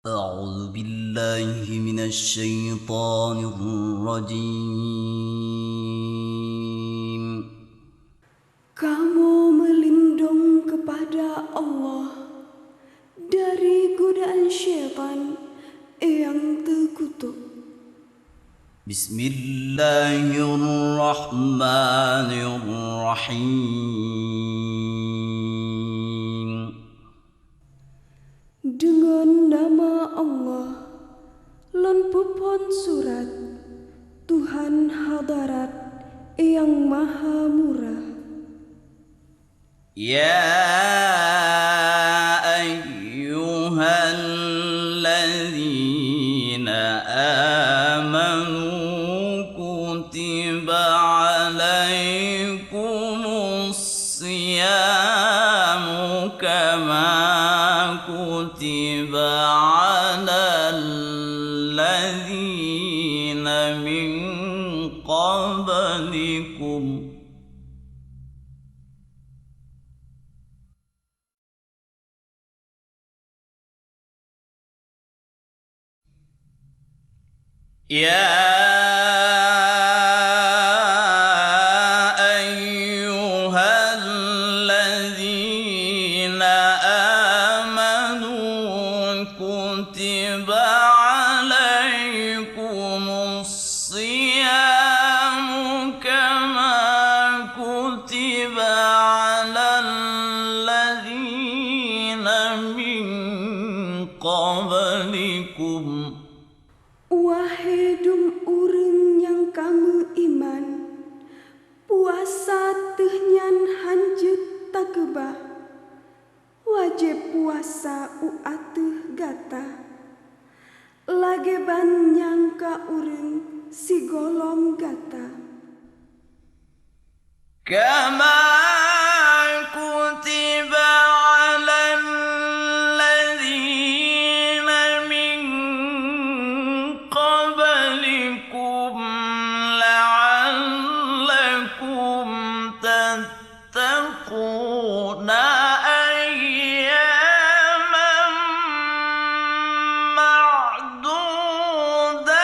أعوذ بالله من الشيطان الرجيم. Kamu melindung kepada Allah dari godaan syaitan yang terkutuk. Bismillahirrahmanirrahim. Dengan nama Allah, lan pepon surat, Tuhan hadarat yang maha murah. Ya ayyuhalladzina amanu kutiba alaikumus siyamu kama kutiba alal ladzina min qablikum يا أيها الذين آمنوا كتب عليكم الصيام كما كتب على الذين من قبلكم. Wahai urang yang kamu iman, puasa tehnyan hanjut takebah, wajib puasa uatuh gata. Lage banyang ka urang si golom gata. Kama kutiba alal ladzina min qablikum la'allakum tattaquna ayyaman ma'dudat.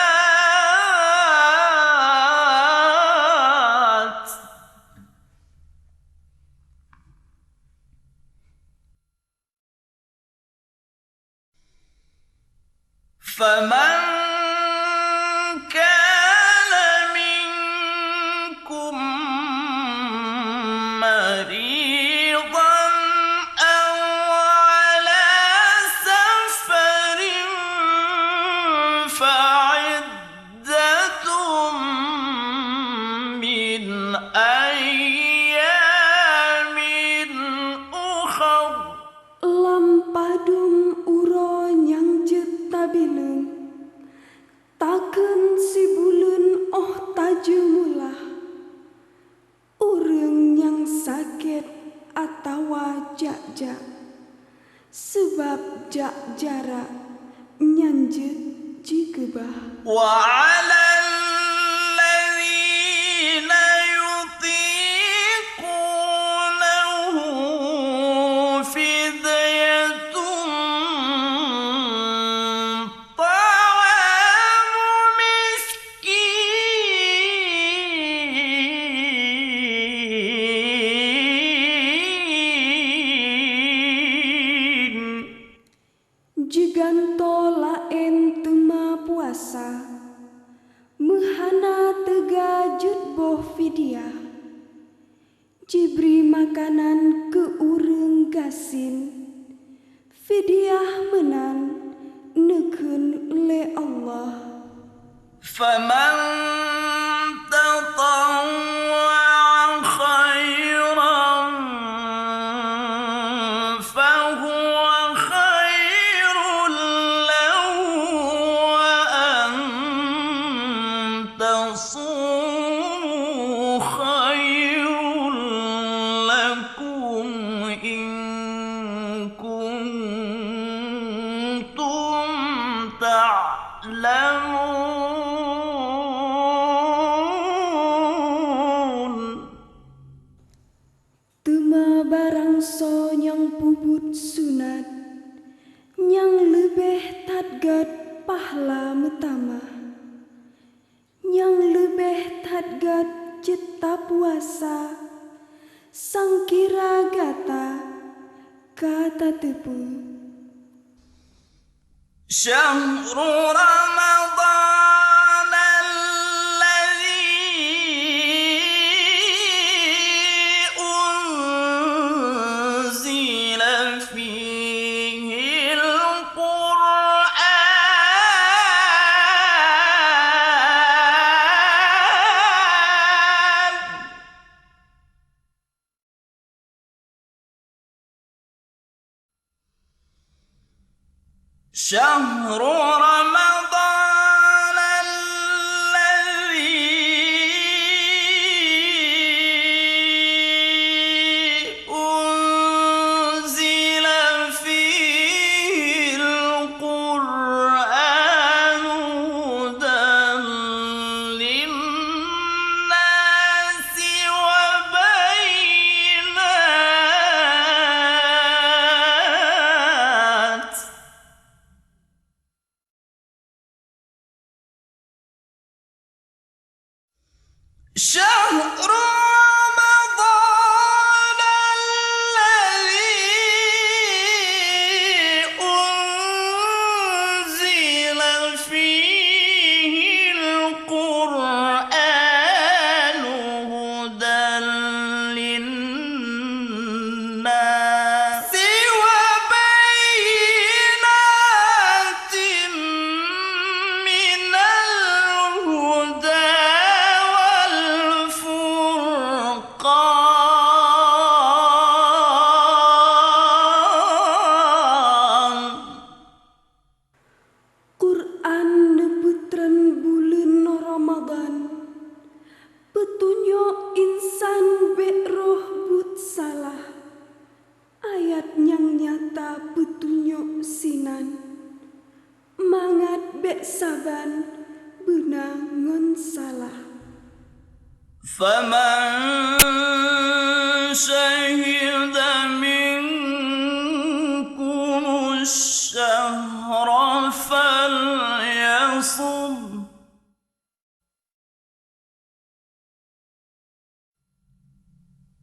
فمن كان منكم مريضا أو على سفر فعدة من أيام أخر. Lampadum uro yang jetabilun, taken si bulun oh tajemulah, urang yang sakit atawa jak-jak, sebab jak-jarak nyanjet jikebah. وعلى الذين يطيقونه فدية طعام مسكين. Jiganto laen tema puasa, mehana tegajut boh fidyah, jibri makanan ke urang gasin, fidyah menan neken le Allah. فمن تطوع خيرا فهو خير له وأن تصوموا خير لكم إن كنتم تعلمون. Tema barang so yang puput sunat, yang lebih tad tadgat pahla metama, yang lebih tadgat cita puasa, sangkira gata kata tepu. Syahrul Ramadan alladzi unzila fihi al-Qur'an شهر رمضان الذي أنزل فيه القرآن هدى للناس وبينات شهر رمضان الذي أنزل فيه القرآن هدى للناس وبينات من الهدى Quran neputran bulan Ramadan, petunjuk insan beroh but salah, ayat yang nyata petunjuk sinan, mangat bek saban benangon salah. فمن شهد منكم الشهر فليصم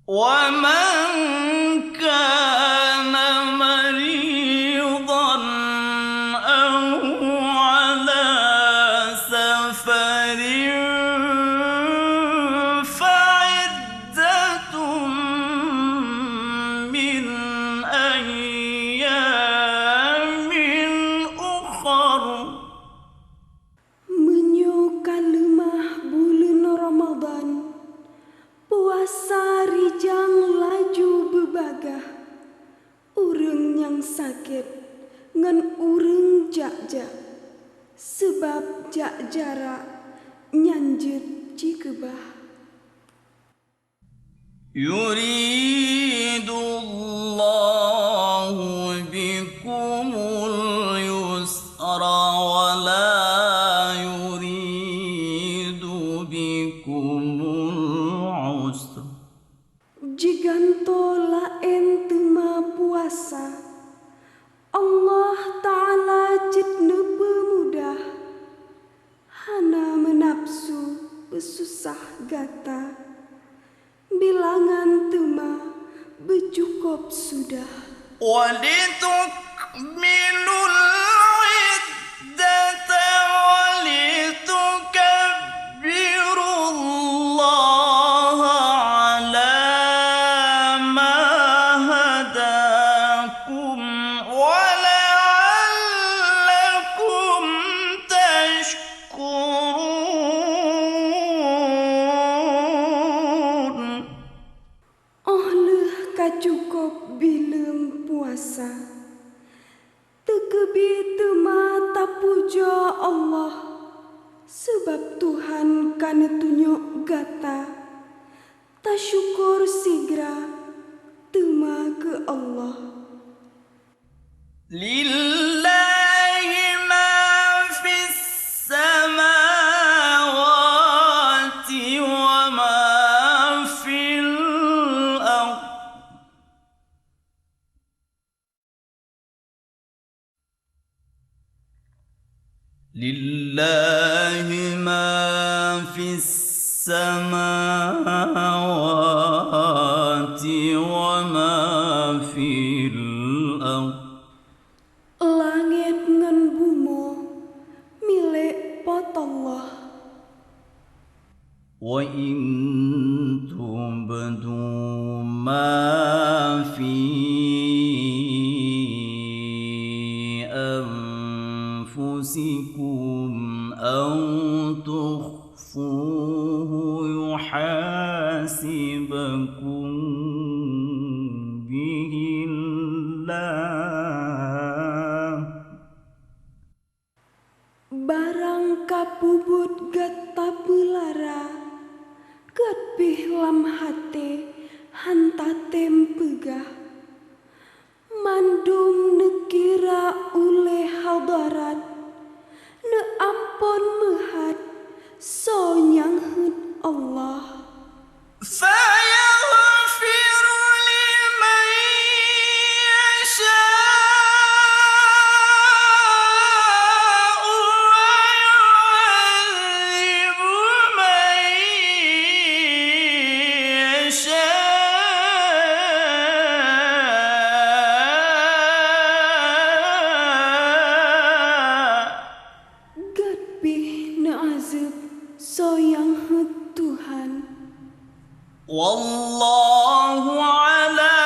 ومن كان مريضا أو على سفر فعدة من أيام أخر Menyukan lemah bulan Ramadan, puasa rijang laju bebagah, urang yang sakit ngan urang jak-jak, sebab jak jarak nyanjut cikebah. يريد الله بكم اليسر ولا يريد بكم العسر Jiganto laen tema puasa, Allah Ta'ala jitne pemudah, hana menapsu besusah gata, bilangan tema becukup sudah. ولتكملوا العدة ولتكبروا الله على ما هداكم ولعلكم تشكرون Oh leh kacukup bilem puasa, tekebi tema tapuja Allah, sebab Tuhan kana tunjuk gata, tak syukur sigra tema ke Allah. لله ما في السماوات وما في الأرض لله ما في السماوات وما في الأرض Langit ngan bumo milik pot Allah. وإن تبدوا ما في أنفسكم أو تخفوه يحاسبكم به الله Barang kapubut gata belara gat pih lam hate hantatem pegah mandum nekira ule hadarat ne ampon mehat sonyang hud Allah. فيغفر لمن يشاء ويعذب من يشاء Gat pih ne azab soyang hud Tuhan. والله على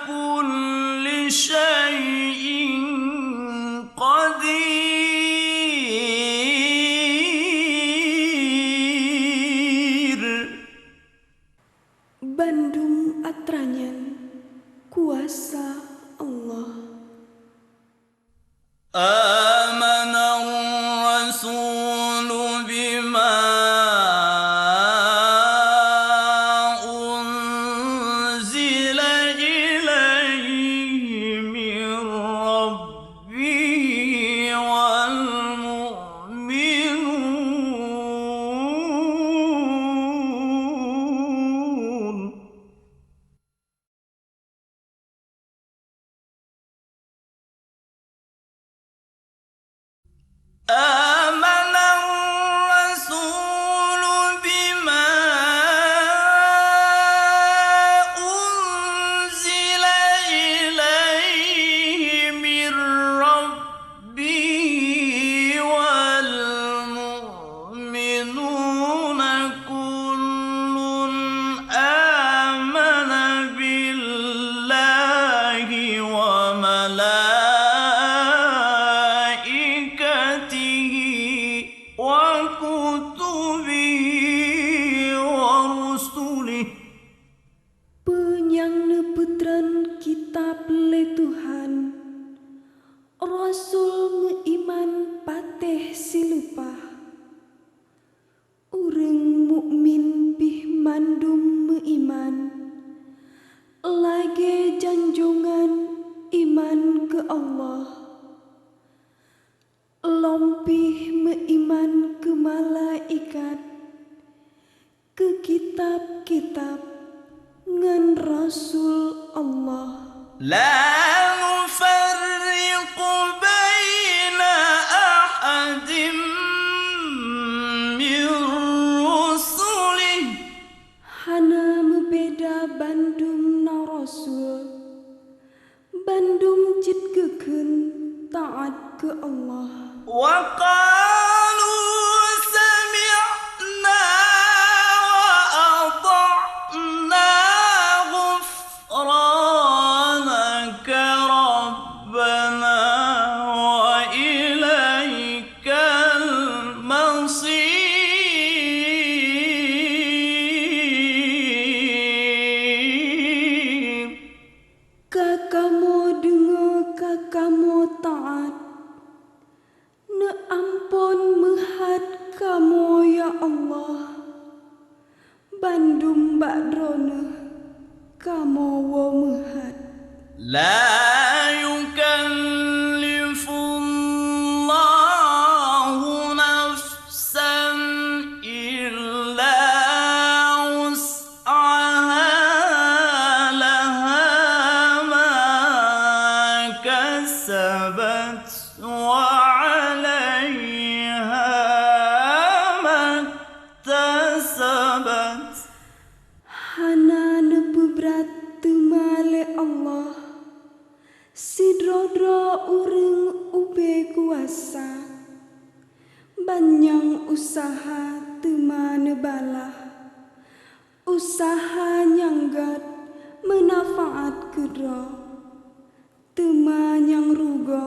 كل شيء قدير Bandung atranyan kuasa Allah. آمن الرسول بما أنزل إليه من ربه والمؤمنون آمن الرسول بما أنزل إليه من ربه والمؤمنون كل آمن بالله وملائكته وكتبه ورسله Penyang neputran kitab le Tuhan. Rasul ngeiman pateh silupah. Urang mukmin bih mandum meiman. Lage janjongan iman ke Allah. Lompih meiman ke malaikat. Ke kitab-kitab ngan Rasul Allah. لا نفرق بين أحد من رسله Hana membeda bandum na Rasul. Bandum cit keken taat ke Allah. وقالوا سمعنا وأطعنا غفرانك ربنا وإليك المصير Kakamo dengar kakamo taat. Ne ampon mehat kamo ya Allah. Bandum bakdrona kamo wo mehat. لا يكلف الله نفسا إلا وسعها لها ما كسبت وعليها Banyang usaha temane balah, usaha nyanggat menafaat kedra, tema nyang rugo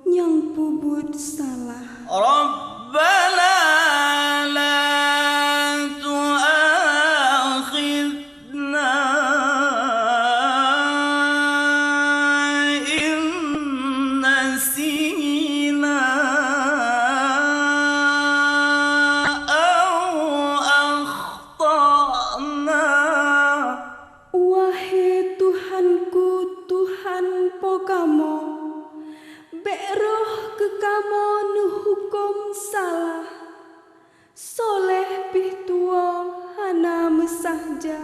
nyang pubut salah. ربنا لا تؤاخذنا إن نسينا أو أخطأنا. Wahai Tuhanku, Tuhan pokamo, beroh kekamo nu hukum salah, soleh pihtua hana mesahja,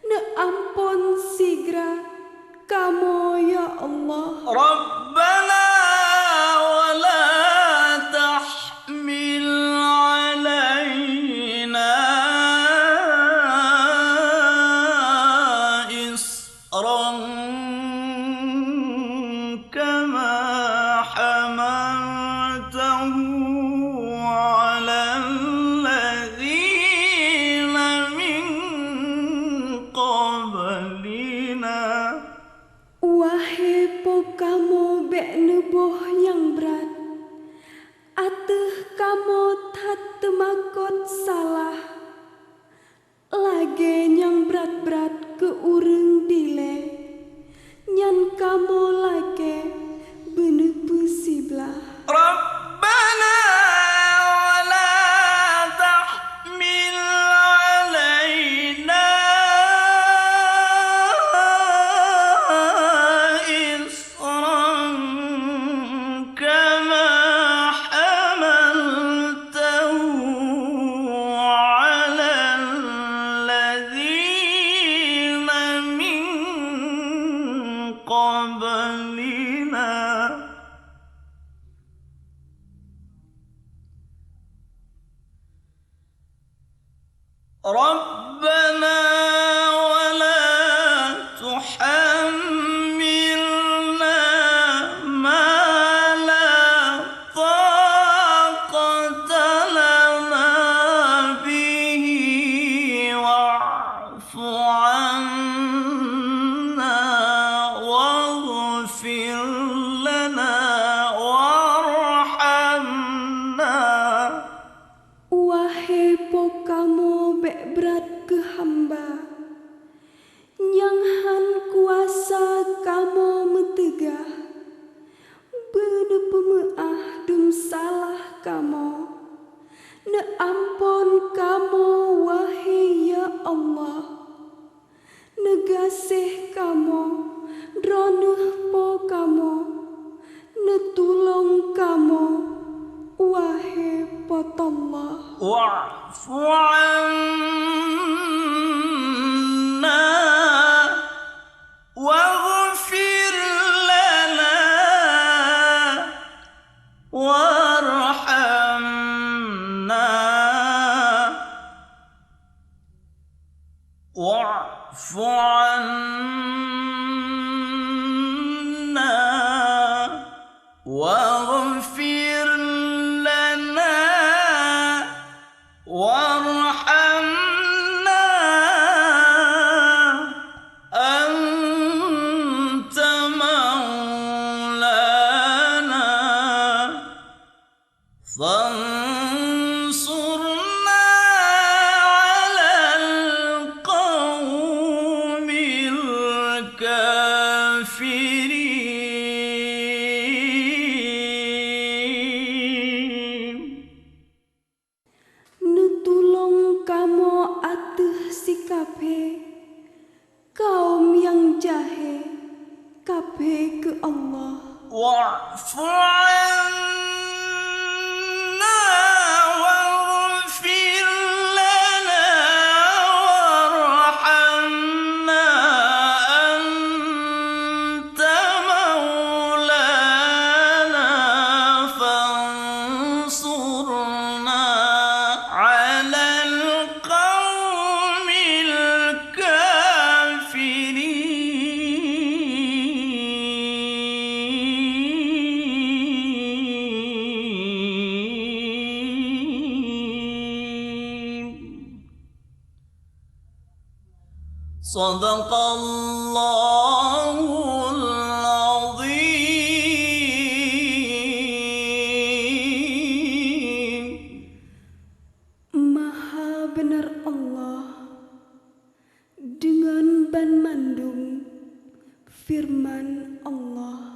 ne ampun sigra kamo ya Allah. ربنا ولا تحمل علينا إصرا كما حملته على الذين من قبلنا. Wahai pokamo bek neboh yang berat, ateh kamo tat temakot salah, lage yang berat-berat ke urang dile, nyan kamo lage benepu siblah. ربنا ولا تحمل علينا إصرا كما حملته على الذين من قبلنا. ربنا ولا تحملنا ما لا طاقة لنا به واعف عنا واغفر لنا وارحمنا. Wahai pokamo bek berat ke hamba, yang han kuasa kamo metegah, bene pemeah dum salah kamo, ne ampun kamo wahai ya Allah, negasih kamo, droneh po kamo, ne tulong kamo, wahai potallah. واعف عنا واغفر لنا وارحمنا. واعف عنا واغفر لنا وارحمنا Sadaqallahul azim. Maha benar Allah dengan banmandung firman Allah.